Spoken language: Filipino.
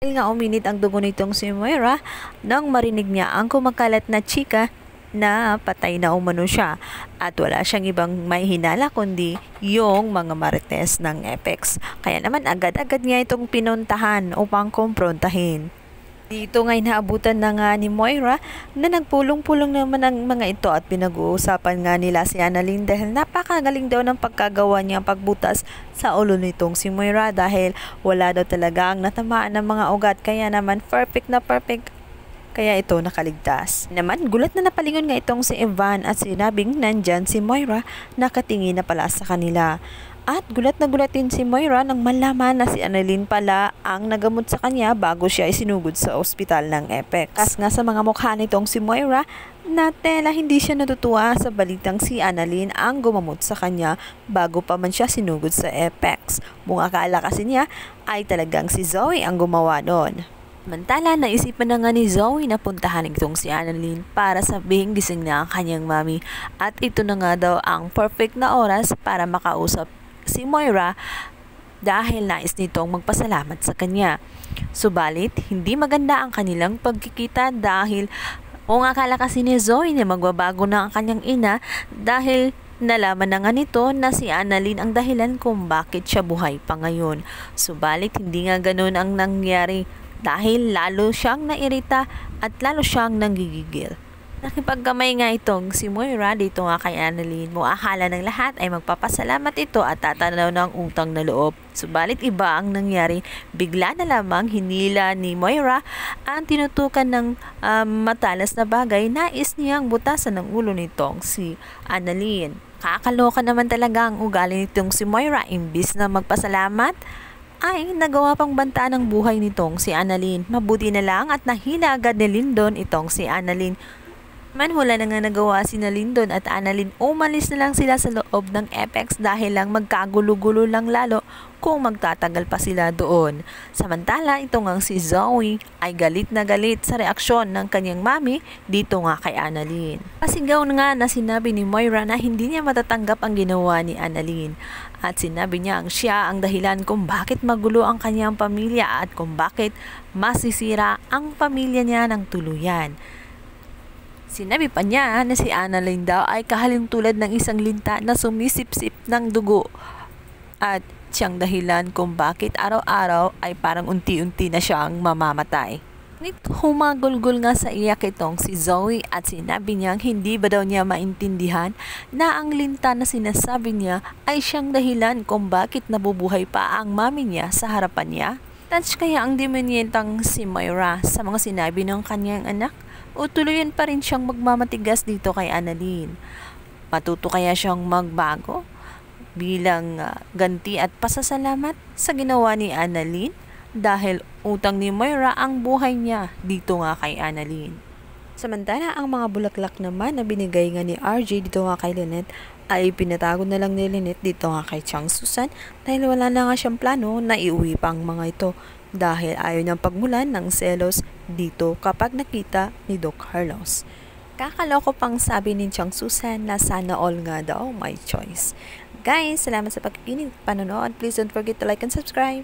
Dahil nga uminit ang dugo nitong si Moira nang marinig niya ang kumakalat na chika na patay na umano siya at wala siyang ibang may hinala kundi yung mga marites ng Apex. Kaya naman agad-agad niya itong pinuntahan upang kumprontahin. Dito nga'y naabutan na nga ni Moira na nagpulong-pulong naman ang mga ito at pinag-uusapan nga nila si Annalyn dahil napakagaling daw ng pagkagawa niya pagbutas sa ulo nitong si Moira dahil wala daw talaga ang natamaan ng mga ugat kaya naman perfect na perfect kaya ito nakaligtas. Naman gulat na napalingon nga itong si Evan at sinabing nandyan si Moira nakatingin na pala sa kanila. At gulat na gulat din si Moira nang malaman na si Annalyn pala ang nagamot sa kanya bago siya isinugod sa ospital ng Apex. Kas nga sa mga mukha nitong si Moira na tela hindi siya natutuwa sa balitang si Annalyn ang gumamot sa kanya bago pa man siya sinugod sa Apex. Kung akala kasi niya ay talagang si Zoe ang gumawa noon. Mantala, naisipan na nga ni Zoe na puntahan itong si Annalyn para sabihing gising na ang kanyang mami at ito na nga daw ang perfect na oras para makausap si Moira dahil nais nitong magpasalamat sa kanya. Subalit, hindi maganda ang kanilang pagkikita dahil kung akala kasi ni Zoe na magbabago na ang kanyang ina dahil nalaman na nga nito na si Annalyn ang dahilan kung bakit siya buhay pa ngayon. Subalit, hindi nga ganun ang nangyari dahil lalo siyang nairita at lalo siyang nanggigigil. Nakipagkamay nga itong si Moira dito nga kay Annalyn. Akala ng lahat ay magpapasalamat ito at tatanaw ng utang na loob. Subalit iba ang nangyari. Bigla na lamang hinila ni Moira ang tinutukan ng matalas na bagay. Nais niyang butasan ng ulo nitong si Annalyn. Kakaloka naman talaga ang ugali nitong si Moira. Imbis na magpasalamat ay nagawa pang banta ng buhay nitong si Annalyn. Mabuti na lang at nahila agad ni Lyndon itong si Annalyn. Wala na nga nagawa si Lyndon at Annalyn, umalis na lang sila sa loob ng Apex dahil lang magkagulo-gulo lang lalo kung magtatagal pa sila doon. Samantala, ito nga si Zoe ay galit na galit sa reaksyon ng kanyang mami dito nga kay Annalyn. Pasigaw nga na sinabi ni Moira na hindi niya matatanggap ang ginawa ni Annalyn at sinabi niya ang siya ang dahilan kung bakit magulo ang kanyang pamilya at kung bakit masisira ang pamilya niya ng tuluyan. Sinabi pa niya na si Annalyn daw ay kahalin tulad ng isang linta na sumisip-sip ng dugo at siyang dahilan kung bakit araw-araw ay parang unti-unti na siyang mamamatay. Humagulgol nga sa iyak itong si Zoe at sinabi niyang hindi ba daw niya maintindihan na ang linta na sinasabi niya ay siyang dahilan kung bakit nabubuhay pa ang mami niya sa harapan niya. Touch kaya ang demonyentang si Moira sa mga sinabi ng kanyang anak? O tuluyan pa rin siyang magmamatigas dito kay Annalyn? Matuto kaya siyang magbago bilang ganti at pasasalamat sa ginawa ni Annalyn dahil utang ni Moira ang buhay niya dito nga kay Annalyn. Samantala, ang mga bulaklak naman na binigay nga ni RJ dito nga kay Lynette ay pinatago na lang ni Lynette dito nga kay Chang Susan dahil wala na nga siyang plano na iuwi pa ang mga ito dahil ayaw niyang pagmulan ng selos dito kapag nakita ni Doc Carlos. Kakaloko pang sabi ni Chang Susan na sana all nga daw my choice. Guys, salamat sa pagkikinig at panonood. Please don't forget to like and subscribe.